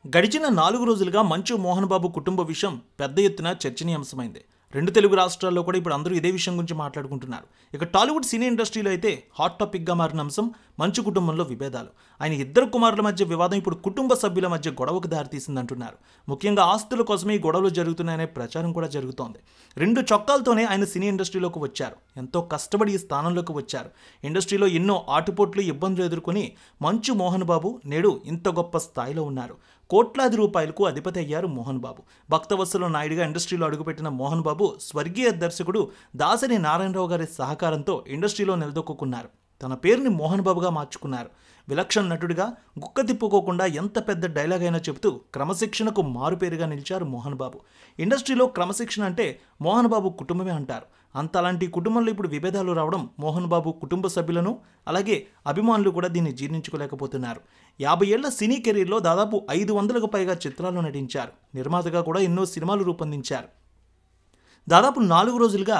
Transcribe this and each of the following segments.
గడిచిన 4 రోజులుగా మంచు మోహన్ బాబు కుటుంబ విషయం పెద్ద ఎత్తున చర్చనీయాంశమైంది. రెండు తెలుగు రాష్ట్రాల్లో కూడా ఇప్పుడు అందరూ ఇదే విషయం గురించి మాట్లాడుకుంటున్నారు. ఇక టాలీవుడ్ సినీ ఇండస్ట్రీలో అయితే హాట్ టాపిక్గా మారిన అంశం మంచు కుటుంబంలో విభేదాలు. ఆయన ఇద్దరు కుమారుల మధ్య వివాదం ఇప్పుడు కుటుంబ సభ్యుల మధ్య గొడవకు దారితీసిందంటున్నారు. ముఖ్యంగా ఆస్తుల కోసమే ఈ గొడవలు జరుగుతున్నాయనే ప్రచారం కూడా జరుగుతోంది. 2 చొక్కాలతోనే ఆయన సినీ ఇండస్ట్రీలోకి వచ్చారు. ఎంతో కష్టపడి ఈ స్థానంలోకి వచ్చారు. ఇండస్ట్రీలో ఎన్నో ఆటుపోట్లు, ఇబ్బందులు ఎదుర్కొని మంచు మోహన్ బాబు నేడు ఇంత గొప్ప స్థాయిలో ఉన్నారు. కోట్లాది రూపాయలకు అధిపతి అయ్యారు మోహన్ బాబు. భక్తవత్సల నాయుడిగా ఇండస్ట్రీలో అడుగుపెట్టిన మోహన్ బాబు స్వర్గీయ దర్శకుడు దాసరి నారాయణరావు గారి సహకారంతో ఇండస్ట్రీలో నిలదొక్కున్నారు. తన పేరుని మోహన్ బాబుగా మార్చుకున్నారు. విలక్షణ నటుడిగా గుక్క తిప్పుకోకుండా ఎంత పెద్ద డైలాగ్ అయినా చెబుతూ క్రమశిక్షణకు మారుపేరుగా నిలిచారు మోహన్ బాబు. ఇండస్ట్రీలో క్రమశిక్షణ అంటే మోహన్ బాబు కుటుంబమే అంటారు. అంతలాంటి కుటుంబంలో ఇప్పుడు విభేదాలు రావడం మోహన్ బాబు కుటుంబ సభ్యులను అలాగే అభిమానులు కూడా దీన్ని జీర్ణించుకోలేకపోతున్నారు. 50 ఏళ్ల సినీ కెరీర్లో దాదాపు 500కు పైగా చిత్రాల్లో నటించారు. నిర్మాతగా కూడా ఎన్నో సినిమాలు రూపొందించారు. దాదాపు 4 రోజులుగా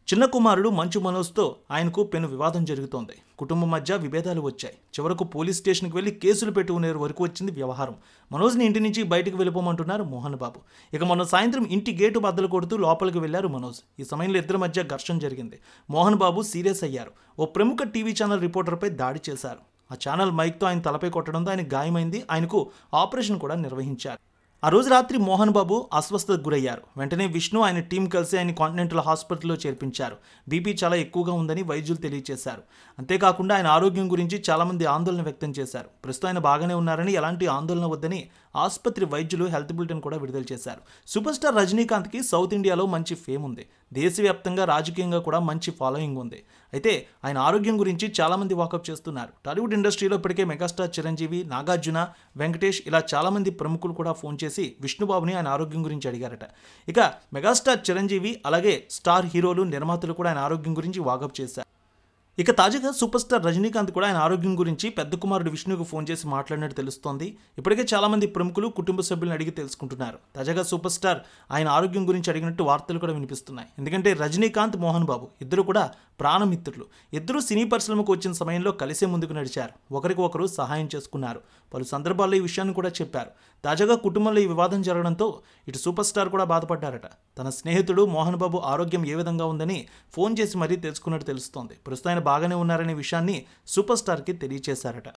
చిన్న కుమారుడు మంచు మనోజ్తో ఆయనకు పెను వివాదం జరుగుతోంది. కుటుంబం మధ్య విభేదాలు వచ్చాయి. చివరకు పోలీస్ స్టేషన్కి వెళ్లి కేసులు పెట్టుకునే వరకు వచ్చింది వ్యవహారం. మనోజ్ని ఇంటి నుంచి బయటకు వెళ్ళిపోమంటున్నారు మోహన్ బాబు. ఇక మొన్న సాయంత్రం ఇంటి గేటు బద్దలు కొడుతూ లోపలికి వెళ్లారు మనోజ్. ఈ సమయంలో ఇద్దరి మధ్య ఘర్షణ జరిగింది. మోహన్ బాబు సీరియస్ అయ్యారు. ఓ ప్రముఖ టీవీ ఛానల్ రిపోర్టర్పై దాడి చేశారు. ఆ ఛానల్ మైక్తో ఆయన తలపై కొట్టడంతో ఆయన గాయమైంది. ఆయనకు ఆపరేషన్ కూడా నిర్వహించారు. ఆ రోజు రాత్రి మోహన్ బాబు అస్వస్థతకు గురయ్యారు. వెంటనే విష్ణు ఆయన టీం కలిసి ఆయన కాంటినెంటల్ హాస్పిటల్లో చేర్పించారు. బీపీ చాలా ఎక్కువగా ఉందని వైద్యులు తెలియజేశారు. అంతేకాకుండా ఆయన ఆరోగ్యం గురించి చాలామంది ఆందోళన వ్యక్తం చేశారు. ప్రస్తుతం ఆయన బాగానే ఉన్నారని, ఎలాంటి ఆందోళన వద్దని ఆసుపత్రి వైద్యులు హెల్త్ బులెటిన్ కూడా విడుదల చేశారు. సూపర్ స్టార్ రజనీకాంత్కి సౌత్ ఇండియాలో మంచి ఫేమ్ ఉంది. దేశవ్యాప్తంగా రాజకీయంగా కూడా మంచి ఫాలోయింగ్ ఉంది. అయితే ఆయన ఆరోగ్యం గురించి చాలామంది వాకప్ చేస్తున్నారు. టాలీవుడ్ ఇండస్ట్రీలో ఇప్పటికే మెగాస్టార్ చిరంజీవి, నాగార్జున, వెంకటేష్ ఇలా చాలామంది ప్రముఖులు కూడా ఫోన్ చేసి విష్ణుబాబుని ఆయన ఆరోగ్యం గురించి అడిగారట. ఇక మెగాస్టార్ చిరంజీవి అలాగే స్టార్ హీరోలు, నిర్మాతలు కూడా ఆయన ఆరోగ్యం గురించి వాకప్ చేశారు. ఇక తాజాగా సూపర్ స్టార్ రజనీకాంత్ కూడా ఆయన ఆరోగ్యం గురించి పెద్ద కుమారుడు విష్ణుకు ఫోన్ చేసి మాట్లాడినట్టు తెలుస్తోంది. ఇప్పటికే చాలామంది ప్రముఖులు కుటుంబ సభ్యులను అడిగి తెలుసుకుంటున్నారు. తాజాగా సూపర్ స్టార్ ఆయన ఆరోగ్యం గురించి అడిగినట్టు వార్తలు కూడా వినిపిస్తున్నాయి. ఎందుకంటే రజనీకాంత్, మోహన్ బాబు ఇద్దరు కూడా ప్రాణమిత్రులు. ఇద్దరు సినీ పరిశ్రమకు వచ్చిన సమయంలో కలిసే ముందుకు నడిచారు. ఒకరికి ఒకరు సహాయం చేసుకున్నారు. పలు సందర్భాల్లో ఈ విషయాన్ని కూడా చెప్పారు. తాజాగా కుటుంబంలో ఈ వివాదం జరగడంతో ఇటు సూపర్ స్టార్ కూడా బాధపడ్డారట. తన స్నేహితుడు మోహన్ బాబు ఆరోగ్యం ఏ విధంగా ఉందని ఫోన్ చేసి మరీ తెలుసుకున్నట్టు తెలుస్తోంది. ప్రస్తుతం ఆయన బాగానే ఉన్నారనే విషయాన్ని సూపర్ స్టార్కి తెలియజేశారట.